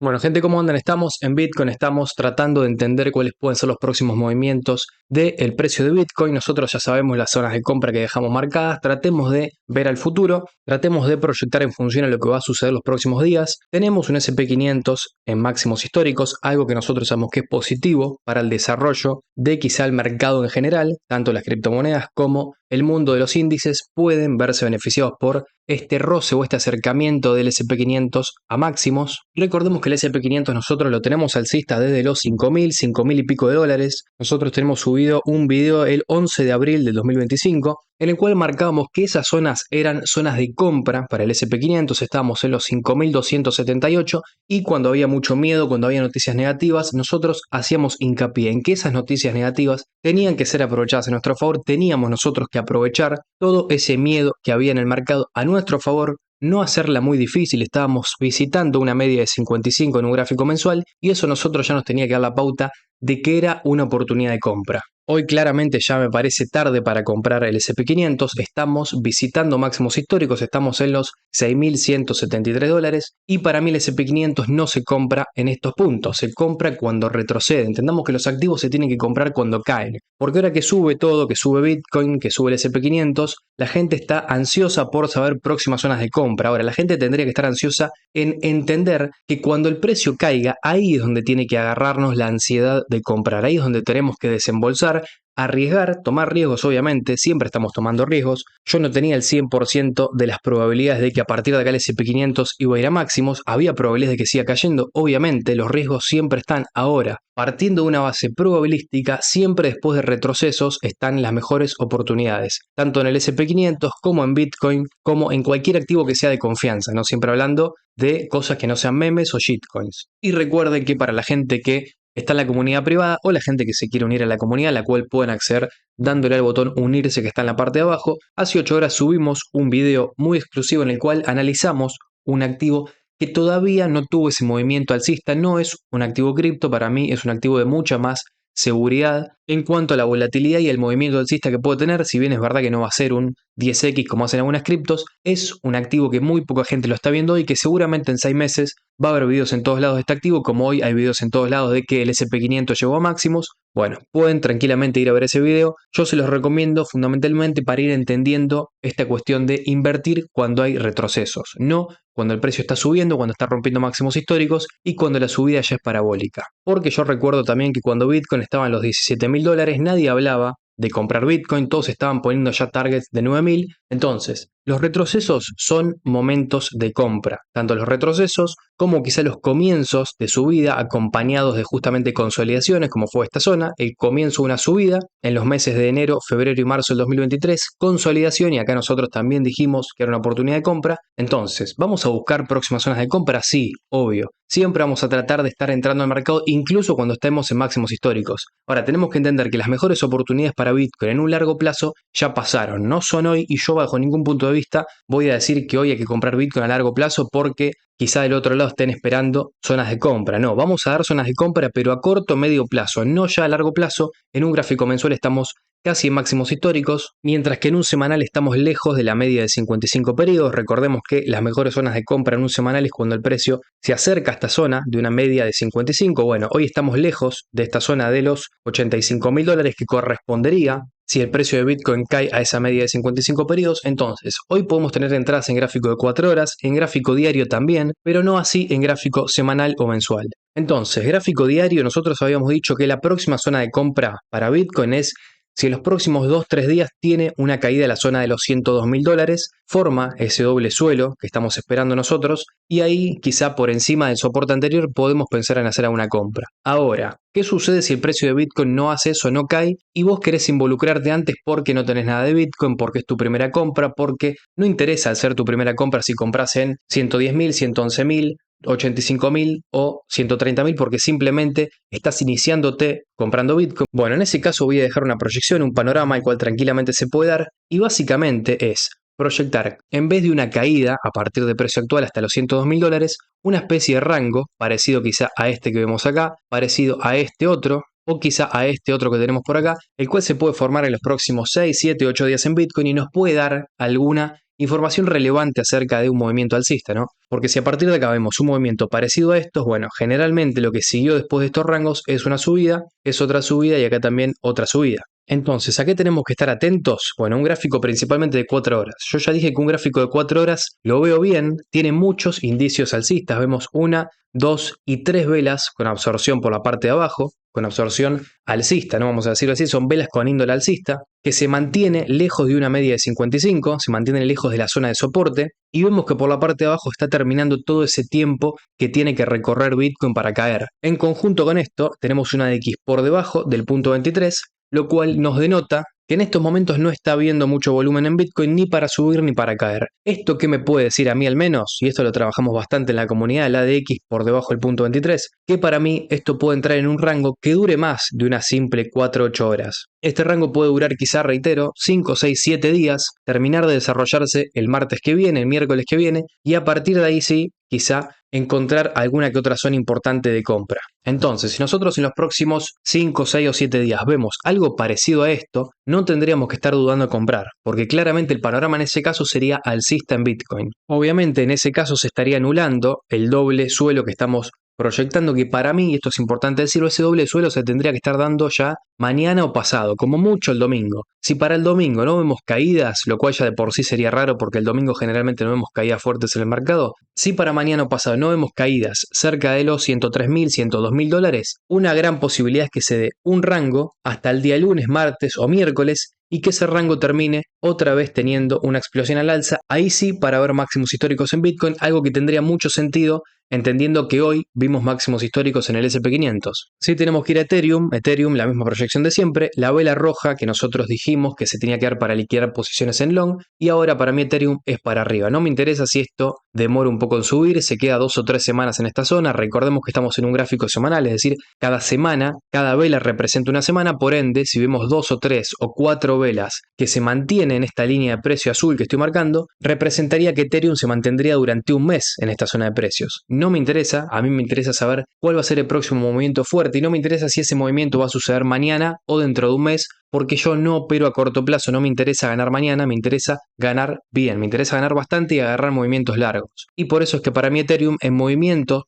Bueno, gente, ¿cómo andan? Estamos en Bitcoin, estamos tratando de entender cuáles pueden ser los próximos movimientos del precio de Bitcoin. Nosotros ya sabemos las zonas de compra que dejamos marcadas, tratemos de ver al futuro, tratemos de proyectar en función a lo que va a suceder los próximos días. Tenemos un SP500 en máximos históricos, algo que nosotros sabemos que es positivo para el desarrollo de quizá el mercado en general, tanto las criptomonedas como el mundo de los índices pueden verse beneficiados por este roce o este acercamiento del SP500 a máximos. Recordemos que el SP500 nosotros lo tenemos alcista desde los 5.000 y pico de dólares. Nosotros tenemos subido un video el 11 de abril del 2025 en el cual marcábamos que esas zonas eran zonas de compra para el SP500, estábamos en los 5.278 y cuando había mucho miedo, cuando había noticias negativas, nosotros hacíamos hincapié en que esas noticias negativas tenían que ser aprovechadas a nuestro favor, teníamos nosotros que aprovechar todo ese miedo que había en el mercado a nuestro favor, no hacerla muy difícil, estábamos visitando una media de 55 en un gráfico mensual y eso nosotros ya nos tenía que dar la pauta de que era una oportunidad de compra. Hoy claramente ya me parece tarde para comprar el SP500, estamos visitando máximos históricos, estamos en los 6.173 dólares y para mí el SP500 no se compra en estos puntos, se compra cuando retrocede. Entendamos que los activos se tienen que comprar cuando caen, porque ahora que sube todo, que sube Bitcoin, que sube el SP500, la gente está ansiosa por saber próximas zonas de compra. Ahora, la gente tendría que estar ansiosa en entender que cuando el precio caiga, ahí es donde tiene que agarrarnos la ansiedad de comprar, ahí es donde tenemos que desembolsar, arriesgar, tomar riesgos obviamente, siempre estamos tomando riesgos. Yo no tenía el 100% de las probabilidades de que a partir de acá el SP500 iba a ir a máximos, había probabilidades de que siga cayendo, obviamente los riesgos siempre están ahora. Partiendo de una base probabilística, siempre después de retrocesos están las mejores oportunidades, tanto en el SP500 como en Bitcoin, como en cualquier activo que sea de confianza, no siempre hablando de cosas que no sean memes o shitcoins. Y recuerden que para la gente que está en la comunidad privada o la gente que se quiere unir a la comunidad, a la cual pueden acceder dándole al botón unirse que está en la parte de abajo. Hace 8 horas subimos un video muy exclusivo en el cual analizamos un activo que todavía no tuvo ese movimiento alcista. No es un activo cripto, para mí es un activo de mucha más seguridad en cuanto a la volatilidad y el movimiento alcista que puede tener. Si bien es verdad que no va a ser un 10x como hacen algunas criptos, es un activo que muy poca gente lo está viendo y que seguramente en 6 meses va a haber videos en todos lados de este activo, como hoy hay videos en todos lados de que el SP500 llegó a máximos. Bueno, pueden tranquilamente ir a ver ese video. Yo se los recomiendo fundamentalmente para ir entendiendo esta cuestión de invertir cuando hay retrocesos, no cuando el precio está subiendo, cuando está rompiendo máximos históricos y cuando la subida ya es parabólica. Porque yo recuerdo también que cuando Bitcoin estaba en los 17.000 dólares nadie hablaba de comprar Bitcoin, todos estaban poniendo ya targets de 9.000. Entonces, los retrocesos son momentos de compra, tanto los retrocesos como quizá los comienzos de subida acompañados de justamente consolidaciones como fue esta zona, el comienzo de una subida en los meses de enero, febrero y marzo del 2023, consolidación y acá nosotros también dijimos que era una oportunidad de compra. Entonces, ¿vamos a buscar próximas zonas de compra? Sí, obvio. Siempre vamos a tratar de estar entrando al mercado incluso cuando estemos en máximos históricos. Ahora, tenemos que entender que las mejores oportunidades para Bitcoin en un largo plazo ya pasaron, no son hoy y yo bajo ningún punto de vista voy a decir que hoy hay que comprar Bitcoin a largo plazo porque quizá del otro lado estén esperando zonas de compra. No, vamos a dar zonas de compra pero a corto o medio plazo, no ya a largo plazo. En un gráfico mensual estamos casi en máximos históricos, mientras que en un semanal estamos lejos de la media de 55 periodos. Recordemos que las mejores zonas de compra en un semanal es cuando el precio se acerca a esta zona de una media de 55. Bueno, hoy estamos lejos de esta zona de los 85.000 dólares que correspondería si el precio de Bitcoin cae a esa media de 55 periodos. Entonces, hoy podemos tener entradas en gráfico de 4 horas, en gráfico diario también, pero no así en gráfico semanal o mensual. Entonces, gráfico diario, nosotros habíamos dicho que la próxima zona de compra para Bitcoin es si en los próximos 2-3 días tiene una caída a la zona de los 102.000 dólares, forma ese doble suelo que estamos esperando nosotros y ahí quizá por encima del soporte anterior podemos pensar en hacer alguna compra. Ahora, ¿qué sucede si el precio de Bitcoin no hace eso, no cae y vos querés involucrarte antes porque no tenés nada de Bitcoin, porque es tu primera compra, porque no interesa hacer tu primera compra si compras en 110.000, 111.000, 85.000 o 130.000 porque simplemente estás iniciándote comprando Bitcoin? Bueno, en ese caso voy a dejar una proyección, un panorama el cual tranquilamente se puede dar y básicamente es proyectar, en vez de una caída a partir del precio actual hasta los 102.000 dólares, una especie de rango parecido quizá a este que vemos acá, parecido a este otro o quizá a este otro que tenemos por acá, el cual se puede formar en los próximos 6, 7, 8 días en Bitcoin y nos puede dar alguna información relevante acerca de un movimiento alcista, ¿no? Porque si a partir de acá vemos un movimiento parecido a estos, bueno, generalmente lo que siguió después de estos rangos es una subida, es otra subida y acá también otra subida. Entonces, ¿a qué tenemos que estar atentos? Bueno, un gráfico principalmente de 4 horas. Yo ya dije que un gráfico de 4 horas lo veo bien, tiene muchos indicios alcistas. Vemos 1, 2 y 3 velas con absorción por la parte de abajo, con absorción alcista, ¿no? Vamos a decirlo así, son velas con índole alcista, que se mantiene lejos de una media de 55, se mantiene lejos de la zona de soporte, y vemos que por la parte de abajo está terminando todo ese tiempo que tiene que recorrer Bitcoin para caer. En conjunto con esto, tenemos una X por debajo del punto 23, lo cual nos denota que en estos momentos no está habiendo mucho volumen en Bitcoin ni para subir ni para caer. ¿Esto qué me puede decir a mí al menos? Y esto lo trabajamos bastante en la comunidad, la de X por debajo del punto 23, que para mí esto puede entrar en un rango que dure más de una simple 4-8 horas. Este rango puede durar quizá, reitero, 5, 6, 7 días, terminar de desarrollarse el martes que viene, el miércoles que viene, y a partir de ahí sí, quizá encontrar alguna que otra zona importante de compra. Entonces, si nosotros en los próximos 5, 6 o 7 días vemos algo parecido a esto, no tendríamos que estar dudando de comprar, porque claramente el panorama en ese caso sería alcista en Bitcoin. Obviamente en ese caso se estaría anulando el doble suelo que estamos proyectando, que para mí, y esto es importante decirlo, ese doble suelo se tendría que estar dando ya mañana o pasado, como mucho el domingo. Si para el domingo no vemos caídas, lo cual ya de por sí sería raro porque el domingo generalmente no vemos caídas fuertes en el mercado, si para mañana o pasado no vemos caídas cerca de los 103.000, 102.000 dólares, una gran posibilidad es que se dé un rango hasta el día lunes, martes o miércoles y que ese rango termine otra vez teniendo una explosión al alza, ahí sí para ver máximos históricos en Bitcoin, algo que tendría mucho sentido entendiendo que hoy vimos máximos históricos en el SP500. Si tenemos que ir a Ethereum, la misma proyección de siempre, la vela roja que nosotros dijimos que se tenía que dar para liquidar posiciones en long, y ahora para mí Ethereum es para arriba. No me interesa si esto demora un poco en subir, se queda 2 o 3 semanas en esta zona, recordemos que estamos en un gráfico semanal, es decir, cada semana, cada vela representa una semana, por ende, si vemos 2 o 3 o 4 velas que se mantienen en esta línea de precio azul que estoy marcando, representaría que Ethereum se mantendría durante un mes en esta zona de precios. No me interesa, a mí me interesa saber cuál va a ser el próximo movimiento fuerte y no me interesa si ese movimiento va a suceder mañana o dentro de un mes, porque yo no opero a corto plazo, no me interesa ganar mañana, me interesa ganar bien, me interesa ganar bastante y agarrar movimientos largos. Y por eso es que para mí Ethereum en movimiento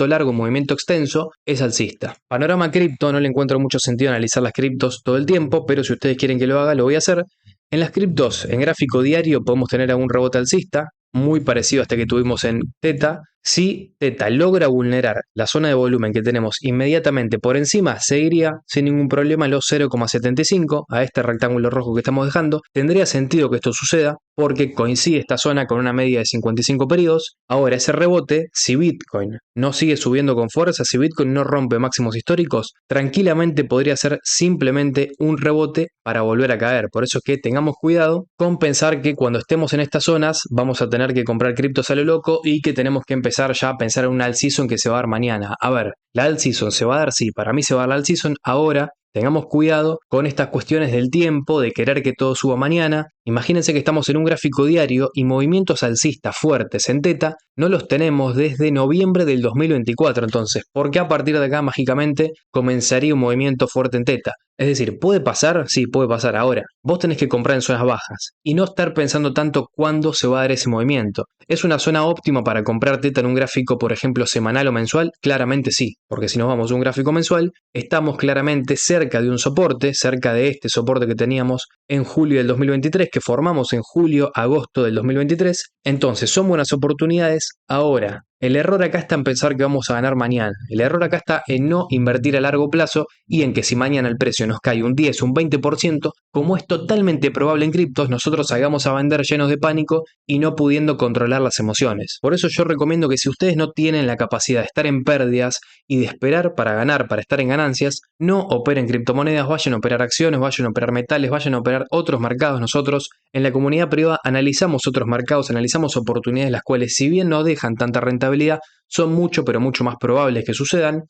largo, movimiento extenso, es alcista. Panorama cripto, no le encuentro mucho sentido analizar las criptos todo el tiempo, pero si ustedes quieren que lo haga, lo voy a hacer. En las criptos, en gráfico diario, podemos tener algún rebote alcista, muy parecido a este que tuvimos en Theta. Si Theta logra vulnerar la zona de volumen que tenemos inmediatamente por encima, seguiría sin ningún problema los 0,75 a este rectángulo rojo que estamos dejando. Tendría sentido que esto suceda porque coincide esta zona con una media de 55 periodos. Ahora, ese rebote, si Bitcoin no sigue subiendo con fuerza, si Bitcoin no rompe máximos históricos, tranquilamente podría ser simplemente un rebote para volver a caer. Por eso es que tengamos cuidado con pensar que cuando estemos en estas zonas vamos a tener que comprar criptos a lo loco y que tenemos que empezar ya a pensar en una alt season que se va a dar mañana. A ver, la alt season se va a dar, sí, para mí se va a dar la alt season ahora. Tengamos cuidado con estas cuestiones del tiempo, de querer que todo suba mañana. Imagínense que estamos en un gráfico diario y movimientos alcistas fuertes en Theta no los tenemos desde noviembre del 2024. Entonces, ¿por qué a partir de acá mágicamente comenzaría un movimiento fuerte en Theta? Es decir, ¿puede pasar? Sí, puede pasar ahora. Vos tenés que comprar en zonas bajas y no estar pensando tanto cuándo se va a dar ese movimiento. ¿Es una zona óptima para comprar Theta en un gráfico, por ejemplo, semanal o mensual? Claramente sí, porque si nos vamos a un gráfico mensual, estamos claramente cerca de un soporte, cerca de este soporte que teníamos en julio del 2023, que formamos en julio-agosto del 2023. Entonces, son buenas oportunidades. Ahora, el error acá está en pensar que vamos a ganar mañana. El error acá está en no invertir a largo plazo y en que si mañana el precio nos cae un 10, un 20%, como es totalmente probable en criptos, nosotros salgamos a vender llenos de pánico y no pudiendo controlar las emociones. Por eso yo recomiendo que si ustedes no tienen la capacidad de estar en pérdidas y de esperar para ganar, para estar en ganancias, no operen criptomonedas, vayan a operar acciones, vayan a operar metales, vayan a operar otros mercados. Nosotros en la comunidad privada analizamos otros mercados, analizamos oportunidades las cuales si bien no dejan tanta rentabilidad, son mucho pero mucho más probables que sucedan.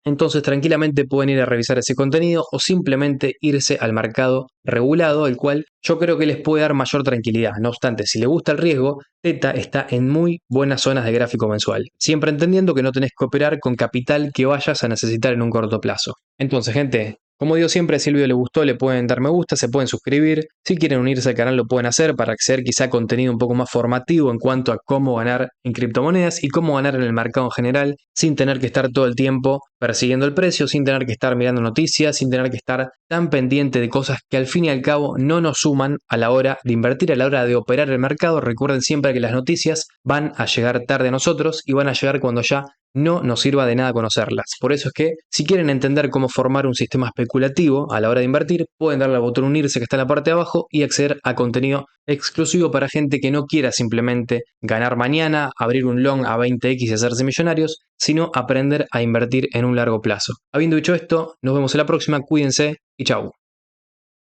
Entonces tranquilamente pueden ir a revisar ese contenido o simplemente irse al mercado regulado, el cual yo creo que les puede dar mayor tranquilidad. No obstante, si les gusta el riesgo, Theta está en muy buenas zonas de gráfico mensual, siempre entendiendo que no tenés que operar con capital que vayas a necesitar en un corto plazo. Entonces, gente, Como digo siempre, si el video les gustó, le pueden dar me gusta, se pueden suscribir. Si quieren unirse al canal lo pueden hacer para acceder quizá a contenido un poco más formativo en cuanto a cómo ganar en criptomonedas y cómo ganar en el mercado en general, sin tener que estar todo el tiempo persiguiendo el precio, sin tener que estar mirando noticias, sin tener que estar tan pendiente de cosas que al fin y al cabo no nos suman a la hora de invertir, a la hora de operar el mercado. Recuerden siempre que las noticias van a llegar tarde a nosotros y van a llegar cuando ya no nos sirva de nada conocerlas. Por eso es que si quieren entender cómo formar un sistema especulativo a la hora de invertir, pueden darle al botón unirse que está en la parte de abajo y acceder a contenido exclusivo para gente que no quiera simplemente ganar mañana, abrir un long a 20x y hacerse millonarios, sino aprender a invertir en un largo plazo. Habiendo dicho esto, nos vemos en la próxima, cuídense y chau.